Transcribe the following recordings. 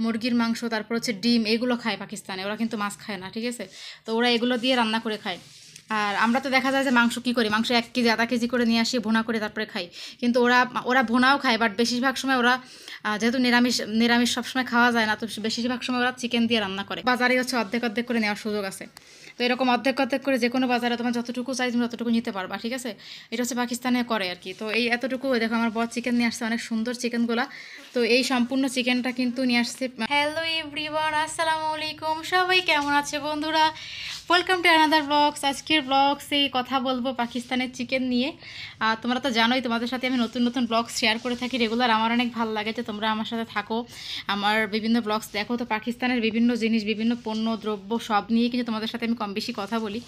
মুরগির মাংস, তারপর হচ্ছে ডিম, এগুলো খায় পাকিস্তানে। ওরা কিন্তু মাছ খায় না, ঠিক আছে? তো ওরা এগুলো দিয়ে রান্না করে খায়। আর আমরা তো দেখা যায় যে মাংস কী করি, মাংস 1 কেজি আধা কেজি করে নিয়ে আসি, ভুনা করে তারপরে খাই। কিন্তু ওরা ওরা ভুনাও খায়, বাট বেশিরভাগ সময় ওরা যেহেতু নিরামিষ সবসময় খাওয়া যায় না, তো বেশিরভাগ সময় ওরা চিকেন দিয়ে রান্না করে। বাজারে হচ্ছে অর্ধেক অর্ধেক করে নেওয়ার সুযোগ আছে। তো এরকম অর্ধেক অর্ধেক করে যে কোনো বাজারে তোমার যতটুকু চাই তুমি ততটুকু নিতে পারবা, ঠিক আছে? এটা হচ্ছে পাকিস্তানে করে আর কি। তো এই এতটুকু দেখো আমার বর চিকেন নিয়ে আসছে, অনেক সুন্দর চিকেনগুলা। তো এই সম্পূর্ণ চিকেনটা কিন্তু নিয়ে আসছে। হ্যালো এভরিওয়ান, আসসালামু আলাইকুম, সবাই কেমন আছে বন্ধুরা? Welcome to another blogs. আজকের ব্লগসে কথা বলবো পাকিস্তানের চিকেন নিয়ে। তোমরা তো জানোই তোমাদের সাথে আমি নতুন নতুন ব্লগস শেয়ার করে থাকি রেগুলার। আমার অনেক ভালো লাগে যে তোমরা আমার সাথে থাকো, আমার বিভিন্ন ব্লগস দেখো। তো পাকিস্তানের বিভিন্ন জিনিস, বিভিন্ন পণ্য দ্রব্য সব নিয়ে কিন্তু তোমাদের সাথে আমি কম বেশি কথা বলি।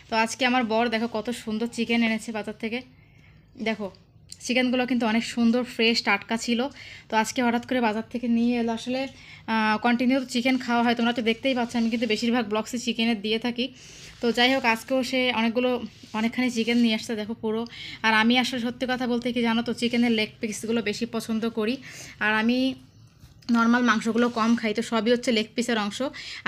তো আজকে আমার বর দেখো কত সুন্দর চিকেন এনেছে বাজার থেকে। দেখো চিকেনগুলো কিন্তু অনেক সুন্দর, ফ্রেশ, টাটকা ছিল। তো আজকে হঠাৎ করে বাজার থেকে নিয়ে এলো। আসলে কন্টিনিউ চিকেন খাওয়া হয়, তোমরা তো দেখতেই পাচ্ছ, আমি কিন্তু বেশিরভাগ ব্লগসে চিকেনের দিয়ে থাকি। তো যাই হোক, আজকেও সে অনেকখানি চিকেন নিয়ে আসছে দেখো পুরো। আর আমি আসলে সত্যি কথা বলতে কি জানো তো, চিকেনের লেগ পিসগুলো বেশি পছন্দ করি। আর আমি নর্মাল মাংসগুলো কম খাই, তো সবই হচ্ছে লেগ পিসের অংশ।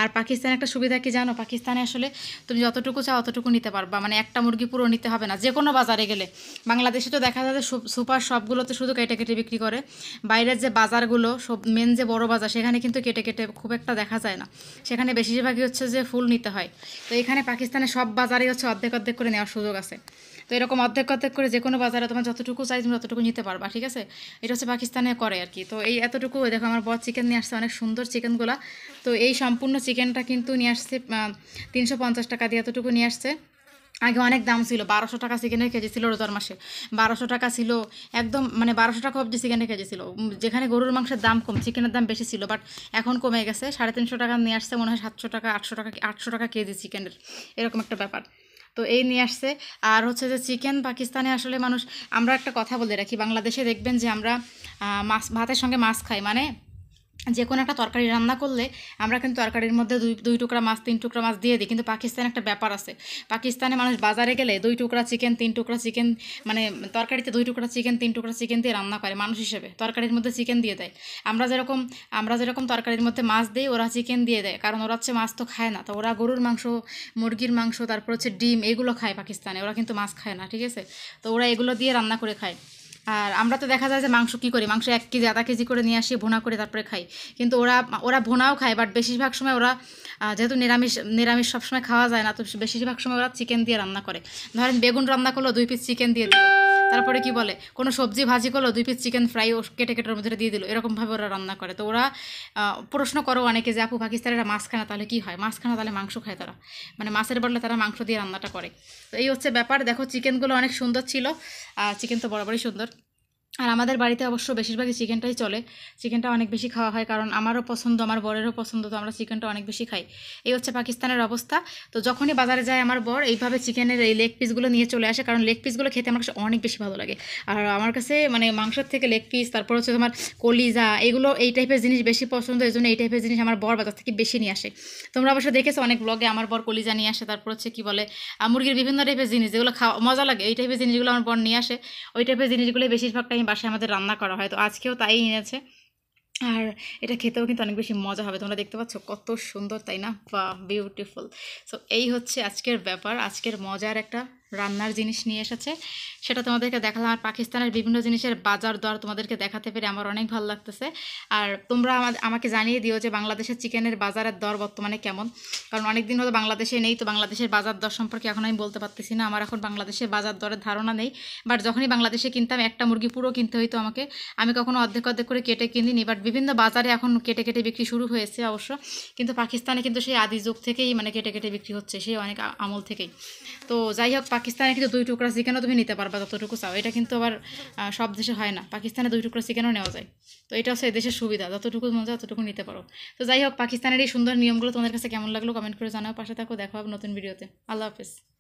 আর পাকিস্তানে একটা সুবিধা কি জানো, পাকিস্তানে আসলে তুমি যতটুকু চাও অতটুকু নিতে পারবা, মানে একটা মুরগি পুরো নিতে হবে না যে কোনো বাজারে গেলে। বাংলাদেশে তো দেখা যায় যে সুপার শপগুলোতে শুধু কেটে কেটে বিক্রি করে, বাইরের যে বাজারগুলো সব মেন যে বড় বাজার সেখানে কিন্তু কেটে কেটে খুব একটা দেখা যায় না, সেখানে বেশিরভাগই হচ্ছে যে ফুল নিতে হয়। তো এখানে পাকিস্তানে সব বাজারেই হচ্ছে অর্ধেক অর্ধেক করে নেওয়ার সুযোগ আছে। তো এরকম অর্ধেক অর্ধেক করে যে কোনো বাজারে তোমার যতটুকু চাই তুমি ততটুকু নিতে পারবা, ঠিক আছে? এটা হচ্ছে পাকিস্তানে করে আর কি। তো এই এতটুকু দেখো আমার বর চিকেন নিয়ে আসছে, অনেক সুন্দর চিকেনগুলা। তো এই সম্পূর্ণ চিকেনটা কিন্তু নিয়ে আসছে 350 টাকা দিয়ে, এতটুকু নিয়ে আসছে। আগে অনেক দাম ছিল, 1200 টাকা চিকেনের কেজি ছিল রোজার মাসে, 1200 টাকা ছিল একদম, মানে 1200 টাকা অবধি চিকেনের কেজি ছিল। যেখানে গরুর মাংসের দাম কম, চিকেনের দাম বেশি ছিল, বাট এখন কমে গেছে। 350 টাকা নিয়ে আসছে, মনে হয় 700 টাকা 800 টাকা কেজি চিকেনের, এরকম একটা ব্যাপার। তো এই নিয়ে আসছে। আর হচ্ছে যে চিকেন পাকিস্তানে আসলে মানুষ, আমরা একটা কথা বলে রাখি, বাংলাদেশে দেখবেন যে আমরা মাছ ভাতের সঙ্গে মাছ খাই, মানে যে কোনো একটা তরকারি রান্না করলে আমরা কিন্তু তরকারির মধ্যে দুই টুকরা মাছ 3 টুকরা মাছ দিয়ে দিই। কিন্তু পাকিস্তানে একটা ব্যাপার আছে, পাকিস্তানে মানুষ বাজারে গেলে 2 টুকরা চিকেন 3 টুকরা চিকেন, মানে তরকারিতে 2 টুকরা চিকেন 3 টুকরা চিকেন দিয়ে রান্না করে মানুষ হিসেবে, তরকারির মধ্যে চিকেন দিয়ে দেয়। আমরা যেরকম তরকারির মধ্যে মাছ দিই, ওরা চিকেন দিয়ে দেয়, কারণ ওরা হচ্ছে মাছ তো খায় না। তো ওরা গরুর মাংস, মুরগির মাংস, তারপর হচ্ছে ডিম, এগুলো খায় পাকিস্তানে। ওরা কিন্তু মাছ খায় না, ঠিক আছে? তো ওরা এগুলো দিয়ে রান্না করে খায়। আর আমরা তো দেখা যায় যে মাংস কী করি, মাংস 1 কেজি আধা কেজি করে নিয়ে আসি, ভুনা করে তারপরে খাই। কিন্তু ওরা ভুনাও খায়, বাট বেশিরভাগ সময় ওরা যেহেতু নিরামিষ সবসময় খাওয়া যায় না, তো বেশিরভাগ সময় ওরা চিকেন দিয়ে রান্না করে। ধরেন বেগুন রান্না করলো, 2 পিস চিকেন দিয়ে দিল। তারপরে কি বলে, কোনো সবজি ভাজি করলো, 2 পিস চিকেন ফ্রাই ও কেটে কেটের মধ্যে দিয়ে দিল, এরকমভাবে ওরা রান্না করে। তো ওরা প্রশ্ন করো অনেকে যে আপু পাকিস্তানিরা মাছ খায় না, তাহলে কী হয়? মাছ খায় না তাহলে মাংস খায় তারা, মানে মাছের বদলে তারা মাংস দিয়ে রান্নাটা করে। তো এই হচ্ছে ব্যাপার। দেখো চিকেনগুলো অনেক সুন্দর ছিল, আর চিকেন তো বরাবরই সুন্দর। আর আমাদের বাড়িতে অবশ্য বেশিরভাগই চিকেনটাই চলে, চিকেনটা অনেক বেশি খাওয়া হয়, কারণ আমারও পছন্দ, আমার বরেরও পছন্দ, তো আমরা চিকেনটা অনেক বেশি খাই। এই হচ্ছে পাকিস্তানের অবস্থা। তো যখনই বাজারে যায় আমার বর এইভাবে চিকেনের এই লেগ পিসগুলো নিয়ে চলে আসে, কারণ লেগ পিসগুলো খেতে আমার কাছে অনেক বেশি ভালো লাগে। আর আমার কাছে মানে মাংসের থেকে লেগ পিস, তারপর হচ্ছে তোমার কলিজা, এগুলো এই টাইপের জিনিস বেশি পছন্দ, এই জন্য এই টাইপের জিনিস আমার বর বাজার থেকে বেশি নিয়ে আসে। তোমরা অবশ্য দেখেছো অনেক ব্লগে আমার বর কলিজা নিয়ে আসে, তারপর হচ্ছে কি বলে মুরগির বিভিন্ন টাইপের জিনিস, যেগুলো খাওয়া মজা লাগে, এই টাইপের জিনিসগুলো আমার বর নিয়ে আসে। ওই টাইপের জিনিসগুলোই বেশিরভাগ টাইম বাসায় আমাদের রান্না করা হয়। তো আজকেও তাই এনেছে, আর এটা খেতেও কিন্তু অনেক বেশি মজা হবে। তোমরা দেখতে পাচ্ছ কত সুন্দর, তাই না? বা বিউটিফুল। সো এই হচ্ছে আজকের ব্যাপার, আজকের মজার একটা রান্নার জিনিস নিয়ে এসেছে, সেটা তোমাদেরকে দেখালাম। আর পাকিস্তানের বিভিন্ন জিনিসের বাজার দর তোমাদেরকে দেখাতে পেরে আমার অনেক ভালো লাগতেছে। আর তোমরা আমাকে জানিয়ে দিও যে বাংলাদেশের চিকেনের বাজারের দর বর্তমানে কেমন, কারণ অনেক দিন হলো বাংলাদেশে নেই, তো বাংলাদেশের বাজার দর সম্পর্কে এখন আমি বলতে পারতেছি না, আমার এখন বাংলাদেশের বাজার দরের ধারণা নেই। বাট যখনই বাংলাদেশে কিনতাম একটা মুরগি পুরো কিনতে হইতো আমাকে, আমি কখনো অর্ধেক অর্ধেক করে কেটে কিনিনি, বাট বিভিন্ন বাজারে এখন কেটে কেটে বিক্রি শুরু হয়েছে অবশ্য। কিন্তু পাকিস্তানে কিন্তু সেই আদি যুগ থেকেই মানে কেটে কেটে বিক্রি হচ্ছে, সেই অনেক আমল থেকেই। তো যাই হোক, পাকিস্তানে কিন্তু 2 টুকরা চিকেনও তুমি নিতে পারবা যতটুকু চাও, এটা কিন্তু আবার সব দেশে হয় না, পাকিস্তানে 2 টুকরা চিকেনও নেওয়া যায়। তো এটা হচ্ছে দেশের সুবিধা, যতটুকু মন যায় ততটুকু নিতে পারো। তো যাই হোক, পাকিস্তানের এই সুন্দর নিয়মগুলো তোমাদের কাছে কেমন লাগলো কমেন্ট করে জানাও, পাশে থাকো, দেখা হবে নতুন ভিডিওতে। আল্লাহ হাফেজ।